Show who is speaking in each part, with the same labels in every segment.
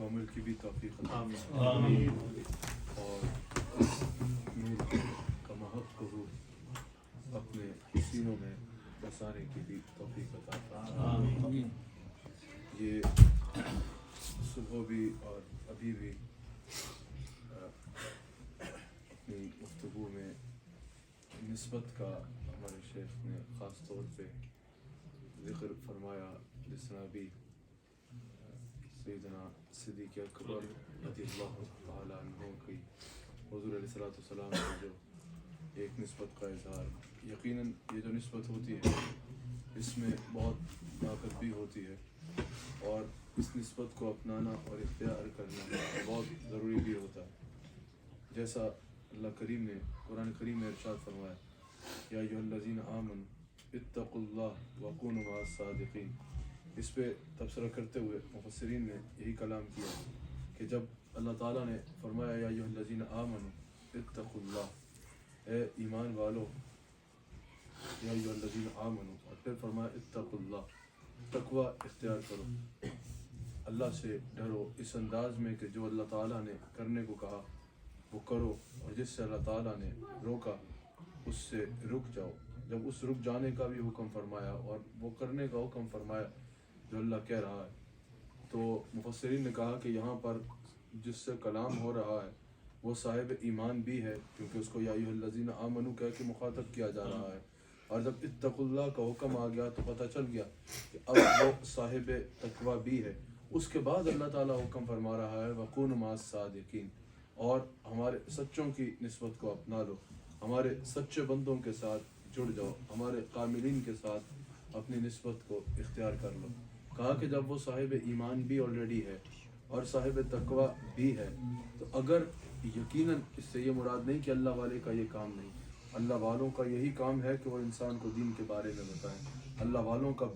Speaker 1: عمل کی بھی توفیق عطا
Speaker 2: آمین آمین
Speaker 1: اور اس نور کا محق کو اپنے سینوں میں بسانے کی بھی توفیق عطا فرمائے.
Speaker 2: آمین.
Speaker 1: یہ صبح بھی اور ابھی بھی اپنی گفتگو میں نسبت کا ہمارے شیخ نے خاص طور پہ ذکر فرمایا، جس طرح بھی سیدنا صدیق اکبر رضی اللہ تعالیٰ عنہ کی حضور علیہ الصلوۃ والسلام کا جو ایک نسبت کا اظہار، یقیناً یہ جو نسبت ہوتی ہے اس میں بہت طاقت بھی ہوتی ہے اور اس نسبت کو اپنانا اور اختیار کرنا بہت ضروری بھی ہوتا ہے. جیسا اللہ کریم نے قرآن کریم میں ارشاد فرمایا، یا ایھا الذین آمنوا اتقوا اللہ وکونوا مع الصادقین. اس پہ تبصرہ کرتے ہوئے مفسرین نے یہی کلام کیا کہ جب اللہ تعالیٰ نے فرمایا یا ایھا الذین آمنوا اتقوا اللہ، اے ایمان والو، یا ایھا الذین آمنوا، اور پھر فرمایا اتقوا اللہ، تقوی اختیار کرو، اللہ سے ڈرو اس انداز میں کہ جو اللہ تعالیٰ نے کرنے کو کہا وہ کرو، اور جس سے اللہ تعالیٰ نے روکا اس سے رک جاؤ. جب اس رک جانے کا بھی حکم فرمایا اور وہ کرنے کا حکم فرمایا جو اللہ کہہ رہا ہے، تو مفسرین نے کہا کہ یہاں پر جس سے کلام ہو رہا ہے وہ صاحب ایمان بھی ہے، کیونکہ اس کو یا ایھا الذین آمنوا کہہ کے مخاطب کیا جا رہا ہے. اور جب اتقوا اللہ کا حکم آ گیا تو پتہ چل گیا کہ اب وہ صاحب تقوی بھی ہے. اس کے بعد اللہ تعالیٰ حکم فرما رہا ہے وَكُونُوا مَعَ الصَّادِقِينَ، اور ہمارے سچوں کی نسبت کو اپنا لو، ہمارے سچے بندوں کے ساتھ جڑ جاؤ، ہمارے کاملین کے ساتھ اپنی نسبت کو اختیار کر لو. کہا کہ جب وہ صاحب ایمان بھی آلریڈی ہے اور صاحب تقوی بھی ہے تو اگر یقیناً اس سے یہ مراد نہیں کہ اللہ والے کا یہ کام نہیں، اللہ والوں کا یہی کام ہے کہ وہ انسان کو دین کے بارے میں بتائیں. اللہ والوں کا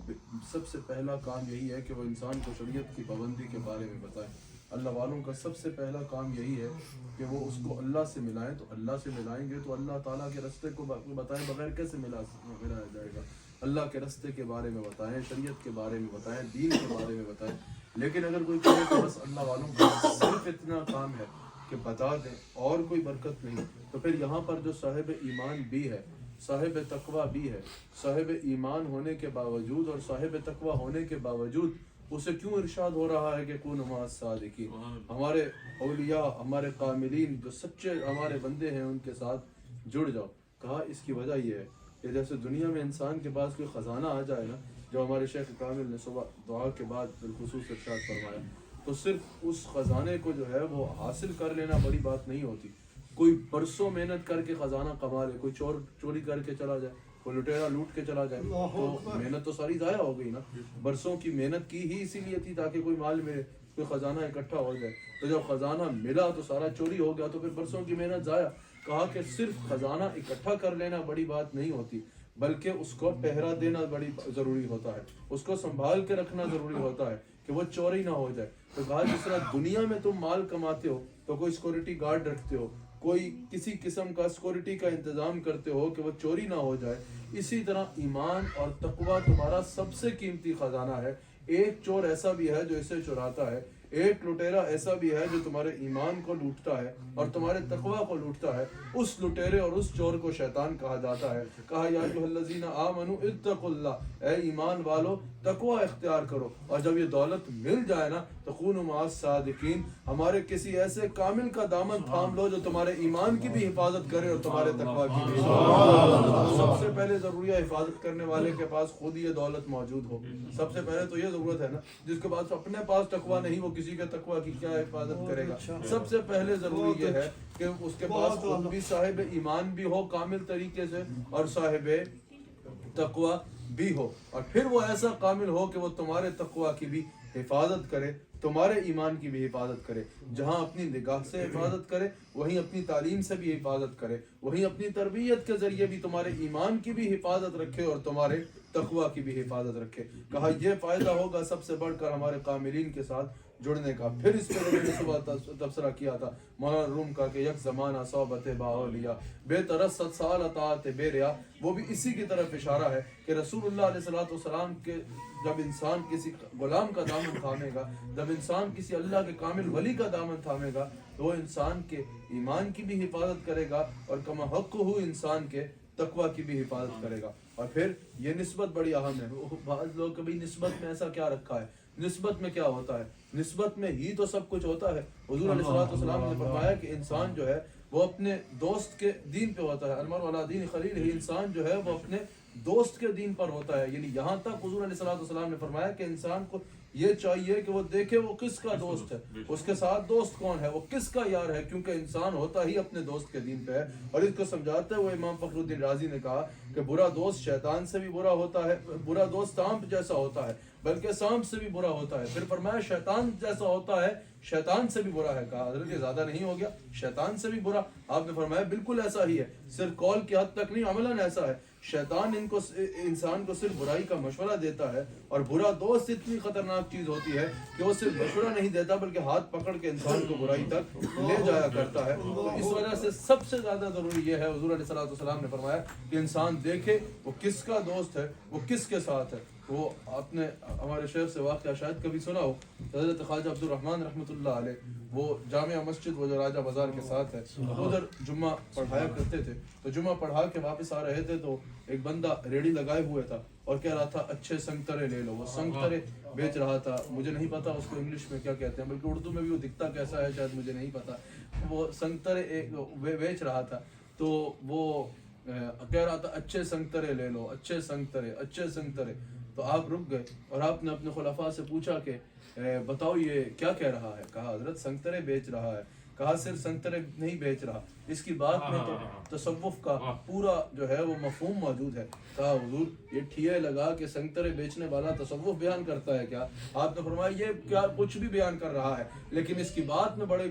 Speaker 1: سب سے پہلا کام یہی ہے کہ وہ انسان کو شریعت کی پابندی کے بارے میں بتائیں. اللہ والوں کا سب سے پہلا کام یہی ہے کہ وہ اس کو اللہ سے ملائیں. تو اللہ سے ملائیں گے تو اللہ تعالیٰ کے رستے کو بتائیں بغیر کیسے ملایا جائے گا. اللہ کے رستے کے بارے میں بتائیں، شریعت کے بارے میں بتائیں، دین کے بارے میں بتائیں. لیکن اگر کوئی کہے کہ بس اللہ والوں کا صرف اتنا کام ہے کہ بتا دیں اور کوئی برکت نہیں، تو پھر یہاں پر جو صاحب ایمان بھی ہے، صاحب تقوی بھی ہے، صاحب ایمان ہونے کے باوجود اور صاحب تقوی ہونے کے باوجود اسے کیوں ارشاد ہو رہا ہے کہ کونوا مع الصادقین؟ ہمارے اولیاء، ہمارے کاملین جو سچے ہمارے بندے ہیں ان کے ساتھ جڑ جاؤ. کہا اس کی وجہ یہ ہے کہ جیسے دنیا میں انسان کے پاس کوئی خزانہ آ جائے نا، جو ہمارے شیخ کامل نے صبح دعا کے بعد بالخصوص ارشاد فرمایا، تو صرف اس خزانے کو جو ہے وہ حاصل کر لینا بڑی بات نہیں ہوتی. کوئی برسوں محنت کر کے خزانہ کما لے، کوئی چوری کر کے چلا جائے، کوئی لٹیرا لوٹ کے چلا جائے، تو محنت تو ساری ضائع ہو گئی نا. برسوں کی محنت کی ہی اسی لیے تھی تاکہ کوئی مال ملے، کوئی خزانہ اکٹھا ہو جائے. تو جب خزانہ ملا تو سارا چوری ہو گیا، تو پھر برسوں کی محنت ضائع. کہا کہ صرف خزانہ اکٹھا کر لینا بڑی بات نہیں ہوتی، بلکہ اس کو پہرا دینا بڑی ضروری ہوتا ہے، اس کو سنبھال کے رکھنا ضروری ہوتا ہے کہ وہ چوری نہ ہو جائے. تو کہا جس طرح دنیا میں تم مال کماتے ہو تو کوئی سیکورٹی گارڈ رکھتے ہو، کوئی کسی قسم کا سیکورٹی کا انتظام کرتے ہو کہ وہ چوری نہ ہو جائے، اسی طرح ایمان اور تقوی تمہارا سب سے قیمتی خزانہ ہے. ایک چور ایسا بھی ہے جو اسے چراتا ہے، ایک لٹیرا ایسا بھی ہے جو تمہارے ایمان کو لوٹتا ہے اور تمہارے تقوی کو لوٹتا ہے. اس لٹیرے اور اس چور کو شیطان کہا جاتا ہے. کہا یا ایھا الذین آمنوا اتقوا اللہ، اے ایمان والو تقوی اختیار کرو. اور جب یہ دولت مل جائے نا تو کونوا مع الصادقین، ہمارے کسی ایسے کامل کا دامن تھام لو جو تمہارے ایمان کی بھی حفاظت کرے اور تمہارے تقوی کی بھی. سب سے پہلے ضروری ہے حفاظت کرنے والے کے پاس خود یہ دولت موجود ہو. سب سے پہلے تو یہ ضرورت ہے نا، جس کے پاس اپنے پاس تقوی نہیں وہ کسی کے تقوی کی کیا حفاظت کرے گا. سب سے پہلے ضروری یہ ہے کہ اس کے پاس خود بھی صاحب ایمان بھی ہو کامل طریقے سے اور صاحب تقوی بھی ہو، اور پھر وہ ایسا کامل ہو کہ وہ تمہارے تقوی کی بھی حفاظت کرے، تمہارے ایمان کی بھی حفاظت کرے. جہاں اپنی نگاہ سے حفاظت کرے وہیں اپنی تعلیم سے بھی حفاظت کرے، وہیں اپنی تربیت کے ذریعے بھی تمہارے ایمان کی بھی حفاظت رکھے اور تمہارے تقوی کی بھی حفاظت رکھے. کہا یہ فائدہ ہوگا سب سے بڑھ کر ہمارے کاملین کے ساتھ جڑنے کا. پھر اس پہ نے صبح تبصرہ کیا تھا مولانا روم کا کہ یک زمانہ صحبت باولیا بے ترست سال اطاعت بے ریا, وہ بھی اسی کی طرف اشارہ ہے کہ رسول اللہ علیہ السلام کے جب انسان کسی غلام کا دامن تھامے گا, جب انسان کسی اللہ کے کامل ولی کا دامن تھامے گا تو وہ انسان کے ایمان کی بھی حفاظت کرے گا اور کما حق ہو انسان کے تقوی کی بھی حفاظت کرے گا. اور پھر یہ نسبت بڑی اہم ہے. بعض لوگ کبھی نسبت میں ایسا کیا رکھا ہے, نسبت میں کیا ہوتا ہے, نسبت میں ہی تو سب کچھ ہوتا ہے. حضور علیہ السلام نے فرمایا کہ انسان جو ہے وہ اپنے دوست کے دین پہ ہوتا ہے, المرء علی دین خلیلہ, انسان جو ہے وہ اپنے دوست کے دین پر ہوتا ہے. یعنی یہاں تک حضور علیہ السلام نے فرمایا کہ انسان کو یہ چاہیے کہ وہ دیکھے وہ کس کا دوست ہے, اس کے ساتھ دوست کون ہے, وہ کس کا یار ہے, کیونکہ انسان ہوتا ہی اپنے دوست کے دین پہ ہے. اور اس کو سمجھاتے ہوئے امام فخر الدین رازی نے کہا کہ برا دوست شیطان سے بھی برا ہوتا ہے, برا دوست سانپ جیسا ہوتا ہے بلکہ سانپ سے بھی برا ہوتا ہے. پھر فرمایا شیطان جیسا ہوتا ہے شیطان سے بھی برا ہے. کہا حضرت یہ زیادہ نہیں ہو گیا, شیطان سے بھی برا؟ آپ نے فرمایا بالکل ایسا ہی ہے, صرف قول کی حد تک نہیں, عملاً ایسا ہے. شیطان انسان کو صرف برائی کا مشورہ دیتا ہے, اور برا دوست اتنی خطرناک چیز ہوتی ہے کہ وہ صرف مشورہ نہیں دیتا بلکہ ہاتھ پکڑ کے انسان کو برائی تک لے جایا کرتا ہے. تو اس وجہ سے سب سے زیادہ ضروری یہ ہے, حضور علیہ السلام نے فرمایا کہ انسان دیکھے وہ کس کا دوست ہے, وہ کس کے ساتھ ہے. وہ آپ نے ہمارے شیخ سے واقعہ شاید کبھی سنا ہو, حضرت خواجہ عبد الرحمن رحمۃ اللہ علیہ, وہ جامعہ مسجد وہ جو راجہ بازار کے ساتھ ہے ادھر جمعہ پڑھایا کرتے تھے. تو جمعہ پڑھا کے واپس آ رہے تھے تو ایک بندہ ریڑھی لگائے ہوئے تھا اور کہہ رہا تھا اچھے سنگترے لے لو. وہ سنگترے بیچ رہا تھا, مجھے نہیں پتا اس کو انگلش میں کیا کہتے ہیں, بلکہ اردو میں بھی وہ دکھتا کیسا ہے شاید مجھے نہیں پتا. وہ سنگترے بیچ رہا تھا تو وہ کہہ رہا تھا اچھے سنگترے لے لو, اچھے سنگترے, اچھے سنگترے. تو آپ رک گئے اور آپ نے اپنے خلفاء سے پوچھا کہ بتاؤ یہ کیا کہہ رہا ہے. کہا حضرت سنگترے بیچ رہا ہے. کہا صرف سنگترے نہیں بیچ رہا, اس کی بات میں تو تصوف کا پورا جو ہے وہ مفہوم موجود ہے. کہا حضور یہ ٹھیے لگا کہ سنگترے بیچنے والا تصوف بیان کرتا ہے کیا؟ آپ نے فرمایا یہ کیا کچھ بھی بیان کر رہا ہے, لیکن اس کی بات میں بڑے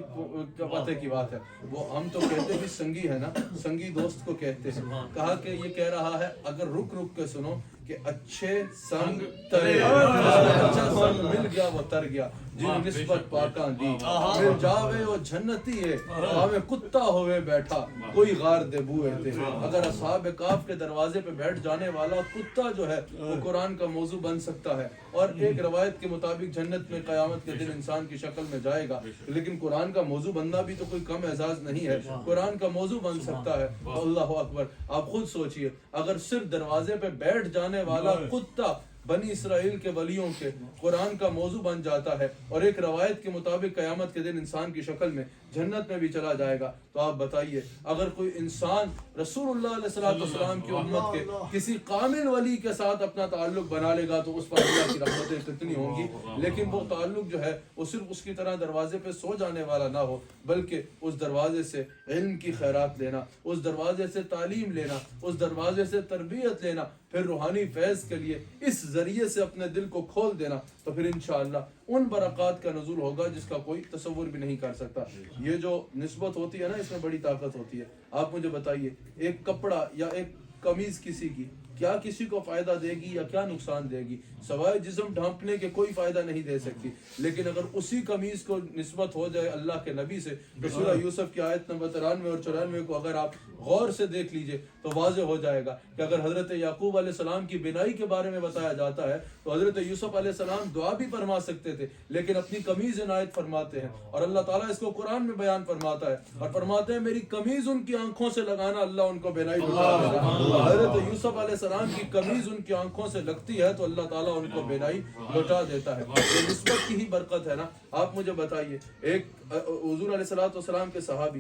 Speaker 1: پتے کی بات ہے. وہ ہم تو کہتے بھی سنگی ہے نا, سنگی دوست کو کہتے ہیں. کہا کہ یہ کہہ رہا ہے اگر رک رک کے سنو کہ اچھے سنگ ترے, اچھا سنگ مل گیا وہ تر گیا, جن نسبت پاکاں دی مل جاوے وہ جنتی ہے, ہمیں کتا ہوئے بیٹھا کوئی غار دے بوئے تھے. اگر اصحاب کاف کے دروازے پہ بیٹھ جانے والا کتا جو ہے وہ قرآن کا موضوع بن سکتا ہے, اور ایک روایت کے مطابق جنت میں قیامت کے دن انسان کی شکل میں جائے گا, لیکن قرآن کا موضوع بننا بھی تو کوئی کم اعزاز نہیں ہے, قرآن کا موضوع بن سکتا ہے. اللہ اکبر. آپ خود سوچئے اگر صرف دروازے پہ بیٹھ جانے والا کتا بنی اسرائیل کے ولیوں کے قرآن کا موضوع بن جاتا ہے, اور ایک روایت کے مطابق قیامت کے دن انسان کی شکل میں جنت میں بھی چلا جائے گا, تو آپ بتائیے اگر کوئی انسان رسول اللہ علیہ السلام کی امت کے کسی کامل ولی کے ساتھ اپنا تعلق بنا لے گا تو اس پر اللہ کی رحمتیں کتنی ہوں گی. لیکن وہ تعلق جو ہے وہ صرف اس کی طرح دروازے پہ سو جانے والا نہ ہو, بلکہ اس دروازے سے علم کی خیرات لینا, اس دروازے سے تعلیم لینا, اس دروازے سے تربیت لینا, پھر روحانی فیض کے لیے اس ذریعے سے اپنے دل کو کھول دینا, تو پھر انشاءاللہ ان برکات کا نزول ہوگا جس کا کوئی تصور بھی نہیں کر سکتا. یہ جو نسبت ہوتی ہے نا اس میں بڑی طاقت ہوتی ہے. آپ مجھے بتائیے ایک کپڑا یا ایک قمیض کسی کی کیا کسی کو فائدہ دے گی یا کیا نقصان دے گی؟ سوائے جسم ڈھانپنے کے کوئی فائدہ نہیں دے سکتی. لیکن اگر اسی قمیض کو نسبت ہو جائے اللہ کے نبی سے تو سورہ یوسف کی آیت نمبر 93 اور 94 کو اگر آپ غور سے دیکھ لیجئے تو واضح ہو جائے گا کہ اگر حضرت یعقوب علیہ السلام کی بینائی کے بارے میں بتایا جاتا ہے تو حضرت یوسف علیہ السلام دعا بھی فرما سکتے تھے لیکن اپنی قمیض عنایت فرماتے ہیں, اور اللہ تعالیٰ اس کو قرآن میں بیان فرماتا ہے اور فرماتے ہیں میری قمیض ان کی آنکھوں سے لگانا اللہ ان کو بینائی لٹا دے گا. حضرت یوسف علیہ السلام کی قمیض ان کی آنکھوں سے لگتی ہے تو اللہ تعالیٰ ان کو بینائی لٹا دیتا ہے. یہ نسبت کی ہی برکت ہے نا. آپ مجھے بتائیے ایک حضور علیہ السلام کے صحابی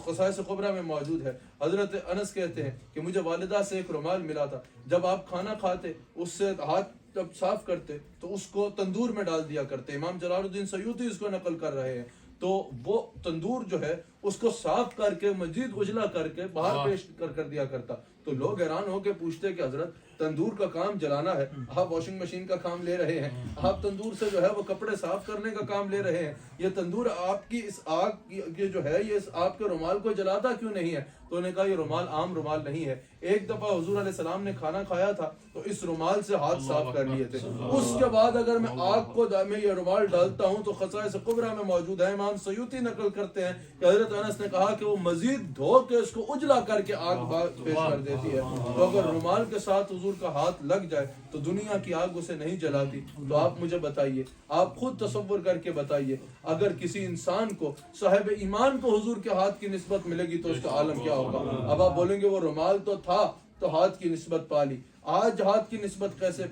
Speaker 1: خصائص کبریٰ میں موجود ہے, حضرت انس کہتے ہیں کہ مجھے والدہ سے ایک رومال ملا تھا, جب آپ کھانا کھاتے اس سے ہاتھ جب صاف کرتے تو اس کو تندور میں ڈال دیا کرتے. امام جلال الدین سیوطی اس کو نقل کر رہے ہیں. تو وہ تندور جو ہے اس کو صاف کر کے مزید اجلا کر کے باہر پیش کر دیا کرتا. تو لوگ حیران ہو کے پوچھتے کہ حضرت تندور کا کام جلانا ہے، آپ واشنگ مشین کا کام لے رہے ہیں، آپ تندور سے جو ہے وہ کپڑے صاف کرنے کا کام لے رہے ہیں، یہ تندور آپ کی اس آگ کی جو ہے یہ آپ کے رومال کو جلاتا کیوں نہیں ہے؟ تو انہوں نے کہا یہ رومال عام رومال نہیں ہے، ایک دفعہ حضور علیہ السلام نے کھانا کھایا تھا تو اس رومال سے ہاتھ صاف کر لیے تھے، اس کے بعد اگر میں آگ کو میں یہ رومال ڈالتا ہوں تو خصائص کبریٰ میں موجود ہے، امام سیوطی نقل کرتے ہیں کہ حضرت انس نے کہا کہ وہ مزید دھو کے اس کو اجلا کر کے آگ پیش کر دیتی ہے، تو اگر رومال کے ساتھ حضور کا ہاتھ لگ جائے تو دنیا کی آگ اسے نہیں جلاتی۔ تو آپ مجھے بتائیے، آپ خود تصور کر کے بتائیے، اگر کسی انسان کو صاحب ایمان کو حضور کے ہاتھ کی نسبت ملے گی تو اس کا عالم کیا ہوگا؟ اب آپ بولیں گے وہ رومال تو تھا تو ہاتھ کی نسبت پا لی، آج ہاتھ کی نسبت کیسے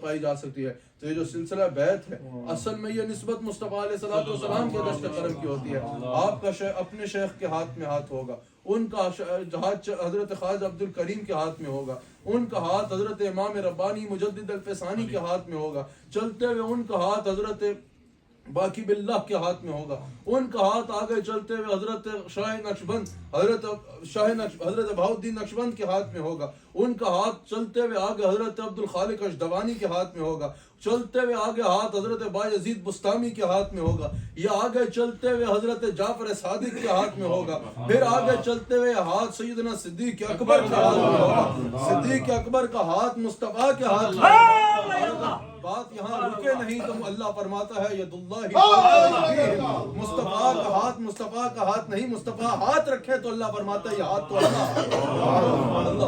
Speaker 1: پائی جا سکتی ہے؟ تو یہ جو سلسلہ بیعت ہے اصل میں یہ نسبت مصطفیٰ علیہ السلام کے دشت کرم کی ہوتی ہے۔ آپ کا اپنے شیخ کے ہاتھ میں ہاتھ ہوگا، ان کا ہاتھ حضرت خواجہ عبد الکریم کے ہاتھ میں ہوگا، ان کا ہاتھ حضرت امام ربانی مجدد الفسانی کے ہاتھ میں ہوگا، چلتے ہوئے ان کا ہاتھ حضرت باقی باللہ کے ہاتھ میں ہوگا، ان کا ہاتھ آگے چلتے ہوئے حضرت شاہ نقشبند حضرت بہاؤالدین نقشبند کے ہاتھ میں ہوگا، ان کا ہاتھ چلتے ہوئے آگے حضرت عبد الخالق اشدوانی کے ہاتھ میں ہوگا، چلتے ہوئے آگے ہاتھ حضرت بایزید بستامی کے ہاتھ میں ہوگا، یا آگے چلتے ہوئے حضرت جعفر صادق کے ہاتھ میں ہوگا، پھر آگے چلتے ہوئے ہاتھ سیدنا صدیق اکبر کے ہاتھ میں ہوگا، صدیق اکبر کا ہاتھ مصطفیٰ کے ہاتھ میں ہوگا۔ بات یہاں رکے نہیں تو اللہ فرماتا ہے ید اللہ، مصطفیٰ کا ہاتھ مصطفیٰ کا ہاتھ نہیں، مصطفیٰ ہاتھ رکھے تو اللہ فرماتا ہے یہ ہاتھ تو اللہ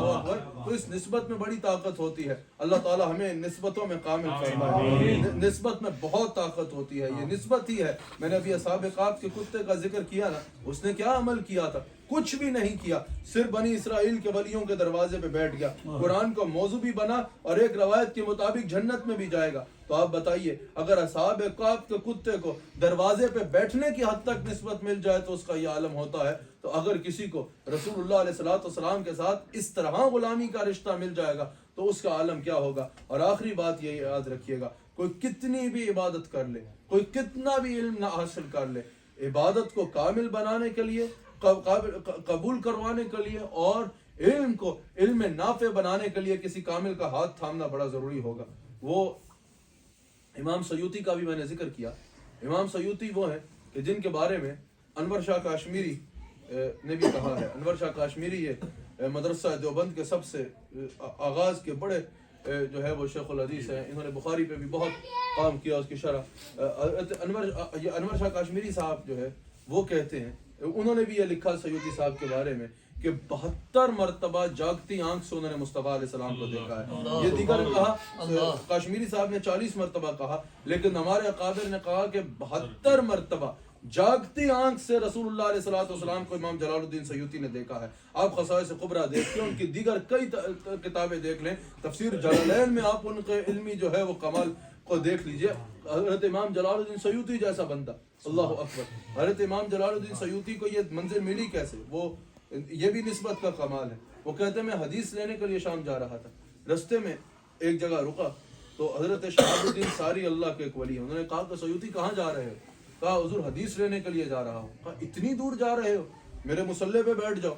Speaker 1: اکبر۔ تو اس نسبت میں بڑی طاقت ہوتی ہے، اللہ تعالی ہمیں نسبتوں میں کامل فرمائے، نسبت میں بہت طاقت ہوتی ہے، یہ نسبت ہی ہے۔ میں نے ابھی اصحاب کہف کے کتے کا ذکر کیا نا، اس نے کیا عمل کیا تھا؟ کچھ بھی نہیں کیا، صرف بنی اسرائیل کے ولیوں کے دروازے پہ بیٹھ گیا، قرآن کا موضوع بھی بنا اور ایک روایت کے مطابق جنت میں بھی جائے گا۔ تو آپ بتائیے اگر اصحاب کہف کے کتے کو دروازے پہ بیٹھنے کی حد تک نسبت مل جائے تو اس کا یہ عالم ہوتا ہے، تو اگر کسی کو رسول اللہ علیہ السلام کے ساتھ اس طرح غلامی کا رشتہ مل جائے گا تو اس کا عالم کیا ہوگا۔ اور آخری بات یہ یاد رکھیے گا، کوئی کتنی بھی عبادت کر لے، کوئی کتنا بھی علم نہ حاصل کر لے، عبادت کو کامل بنانے کے لیے، قبول کروانے کے لیے اور علم کو علم نافع بنانے کے لیے کسی کامل کا ہاتھ تھامنا بڑا ضروری ہوگا۔ وہ امام سیوطی کا بھی میں نے ذکر کیا، امام سیوطی وہ ہیں کہ جن کے بارے میں انور شاہ کاشمیری نے بھی کہا ہے۔ انور شاہ کاشمیری یہ مدرسہ دیوبند کے سب سے آغاز کے بڑے جو ہے وہ شیخ الحدیث ہیں، انہوں نے بخاری پہ بھی بہت کام کیا، اس کی شرح۔ انور شاہ کاشمیری صاحب جو ہے وہ کہتے ہیں، انہوں نے بھی یہ لکھا سیوطی صاحب کے بارے میں کہ 72 مرتبہ جاگتی آنکھ سے انہوں نے مصطفیٰ علیہ السلام کو دیکھا ہے۔ یہ دیگر کہا، کاشمیری صاحب نے 40 مرتبہ کہا، لیکن ہمارے اکابر نے کہا کہ 72 مرتبہ جاگتی آنکھ سے رسول اللہ علیہ السلام کو امام جلال الدین سیوطی نے دیکھا ہے۔ آپ خصائص کبریٰ دیکھ کے ان کی دیگر کئی کتابیں دیکھ لیں، تفسیر جلالین میں آپ ان کے علمی جو ہے وہ کمال کو دیکھ لیجئے۔ حضرت امام جلال الدین سیوطی جیسا بندہ، اللہ اکبر، حضرت امام جلال الدین سیوطی کو یہ منزل ملی کیسے؟ وہ یہ بھی نسبت کا کمال ہے۔ وہ کہتے ہیں میں حدیث لینے کے لیے شام جا رہا تھا، رستے میں ایک جگہ رکا تو حضرت شہاب الدین ساری اللہ کے ایک ولی، انہوں نے کہا کہ سیوطی کہاں جا رہے ہو؟ کہا حضور حدیث لینے کے لیے جا رہا ہوں۔ کہا اتنی دور جا رہے ہو؟ میرے مصلے پہ بیٹھ جاؤ۔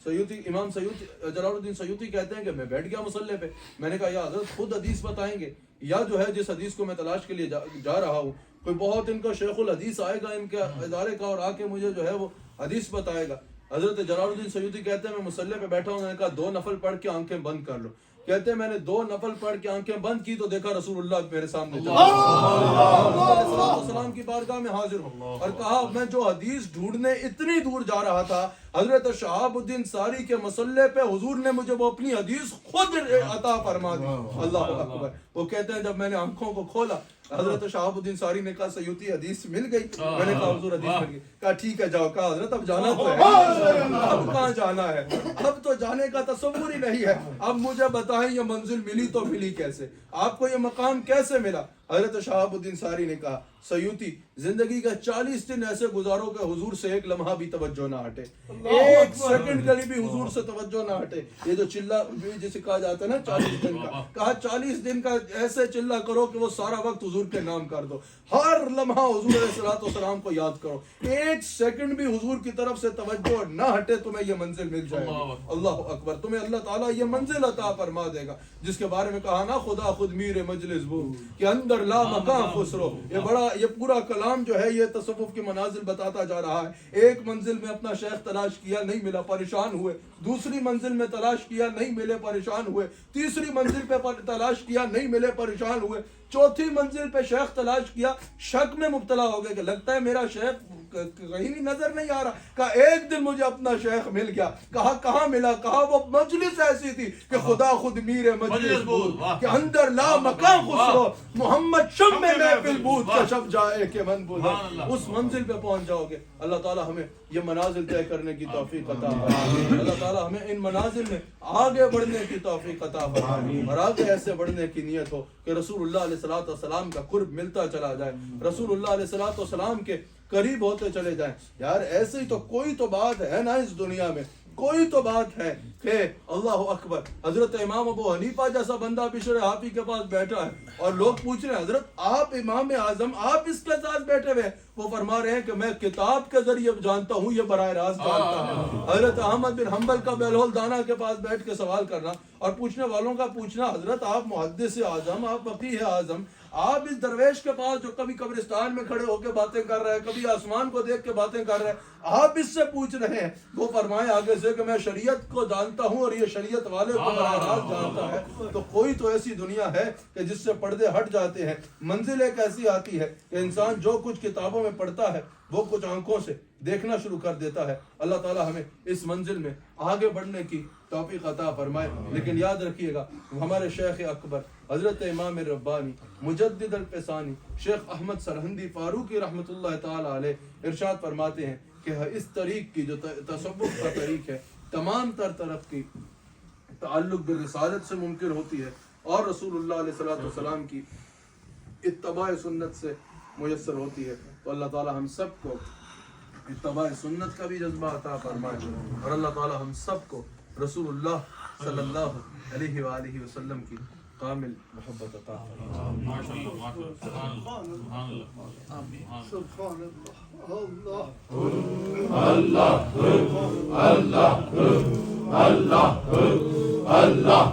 Speaker 1: سیوطی امام سیوطی جلال الدین سیوطی کہتے ہیں کہ میں بیٹھ گیا مصلے پہ۔ میں نے کہا یا حضرت خود حدیث بتائیں گے یا جو ہے جس حدیث کو میں تلاش کے لیے جا رہا ہوں کوئی بہت ان کا شیخ الحدیث آئے گا ان کے ادارے کا اور آ کے مجھے جو ہے وہ حدیث بتائے گا۔ حضرت جلال الدین سیوطی کہتے ہیں میں مصلے پہ بیٹھا ہوں، انہوں نے کہا 2 نفل پڑھ کے آنکھیں بند کر لو۔ کہتے ہیں میں نے 2 نفل پڑھ کے آنکھیں بند کی تو دیکھا رسول اللہ میرے سامنے السلام کی بارگاہ میں حاضر ہوں، اور کہا میں جو حدیث ڈھونڈنے اتنی دور جا رہا تھا حضرت شہاب الدین ساری کے مصلے پہ حضور نے مجھے وہ اپنی حدیث خود عطا فرما دی۔ اللہ اکبر۔ وہ کہتے ہیں جب میں نے آنکھوں کو کھولا حضرت شہاب الدین ساری نے کہا سیوطی حدیث مل گئی؟ میں نے کہا حضور حدیث مل گئی۔ کہا ٹھیک ہے جاؤ۔ کہا حضرت اب جانا تو ہے، اب کہاں جانا ہے؟ اب تو جانے کا تصور ہی نہیں ہے، اب مجھے بتائیں یہ منزل ملی تو ملی کیسے؟ آپ کو یہ مقام کیسے ملا؟ حضرت شہاب الدین ساری نے کہا سیوطی زندگی کا 40 دن ایسے گزارو کہ حضور سے ایک لمحہ بھی توجہ نہ ہٹے، ایک سیکنڈ کے لیے بھی حضور سے توجہ نہ ہٹے. یہ جو چلا جسے کہا جاتا ہے نا 40 دن کا، کہا 40 دن کا ایسے چلا کرو کہ وہ سارا وقت حضور کے نام کر دو، ہر لمحہ حضور علیہ السلام کو یاد کرو، ایک سیکنڈ بھی حضور کی طرف سے توجہ نہ ہٹے، تمہیں یہ منزل مل جائے گی. اللہ اکبر. تمہیں اللہ تعالیٰ یہ منزل عطا فرما دے گا جس کے بارے میں کہا نا خدا خود میر مجلس بو کہ اندر لا مقام خسرو. یہ پورا کلام جو ہے یہ تصوف کی منازل بتاتا جا رہا ہے. ایک منزل میں اپنا شیخ تلاش کیا نہیں ملا، پریشان ہوئے. دوسری منزل میں تلاش کیا نہیں ملے، پریشان ہوئے. تیسری منزل پہ تلاش کیا نہیں ملے، پریشان ہوئے. چوتھی منزل پہ شیخ تلاش کیا، شک میں مبتلا ہو گئے کہ لگتا ہے میرا شیخ کہیں بھی نظر نہیں آ رہا. کہا ایک دن مجھے اپنا شیخ مل گیا. کہا کہاں ملا؟ کہا وہ مجلس ایسی تھی کہ خدا خود میر مجلس بود کہ اندر لا مقام خسرو محمد شب میں محفل بود کہ شب جائے کہ من بود. اس منزل پہ پہنچ جاؤ گے. اللہ تعالیٰ ہمیں یہ منازل طے کرنے کی توفیق عطا فرمائے. اللہ تعالیٰ ہمیں ان منازل میں آگے بڑھنے کی توفیق عطا فرمائے اور آگے ایسے بڑھنے کی نیت ہو کہ رسول اللہ علیہ السلام کا قرب ملتا چلا جائے، رسول اللہ علیہ السلام کے قریب ہوتے چلے جائیں. یار ایسے ہی تو کوئی تو بات ہے نا اس دنیا میں، کوئی تو بات ہے کہ اللہ اکبر حضرت امام ابو حنیفہ جیسا بندہ بشر حافی کے پاس بیٹھا ہے اور لوگ پوچھ رہے ہیں حضرت آپ امام اعظم آپ اس کے ساتھ بیٹھے ہوئے ہیں. وہ فرما رہے ہیں کہ میں کتاب کے ذریعے جانتا ہوں، یہ براہ راست جانتا ہے. حضرت احمد بن حنبل کا بیلول دانا کے پاس بیٹھ کے سوال کرنا اور پوچھنے والوں کا پوچھنا حضرت آپ محدث اعظم، آپ فقیہ اعظم، آپ اس درویش کے پاس جو کبھی قبرستان میں کھڑے ہو کے باتیں کر رہے ہیں، کبھی آسمان کو دیکھ کے باتیں کر رہے ہیں، آپ اس سے پوچھ رہے ہیں. وہ فرمائے آگے سے کہ میں شریعت کو جانتا ہوں اور یہ شریعت والے کو براہ راست جانتا ہے. تو کوئی تو ایسی دنیا ہے کہ جس سے پردے ہٹ جاتے ہیں. منزل ایک ایسی آتی ہے کہ انسان جو کچھ کتابوں میں پڑھتا ہے وہ کچھ آنکھوں سے دیکھنا شروع کر دیتا ہے. اللہ تعالیٰ ہمیں اس منزل میں آگے بڑھنے کی توفیق عطا فرمائے. لیکن یاد رکھیے گا ہمارے شیخ اکبر حضرت امام ربانی مجدد الفسانی شیخ احمد سرہندی فاروقی رحمۃ اللہ تعالی علیہ ارشاد فرماتے ہیں کہ اس طریق کی جو تصوف کا طریق ہے تمام تر ترقی تعلق بالرسالت سے ممکن ہوتی ہے اور رسول اللہ علیہ السلام کی اتباع سنت سے میسر ہوتی ہے. تو اللہ تعالی ہم سب کو اتباع سنت کا بھی جذبہ عطا فرمائے اور اللہ تعالی ہم سب کو رسول اللہ صلی اللہ علیہ وآلہ وسلم کی کامل محبت عطا فرمائے. اللہ اللہ اللہ اللہ اللہ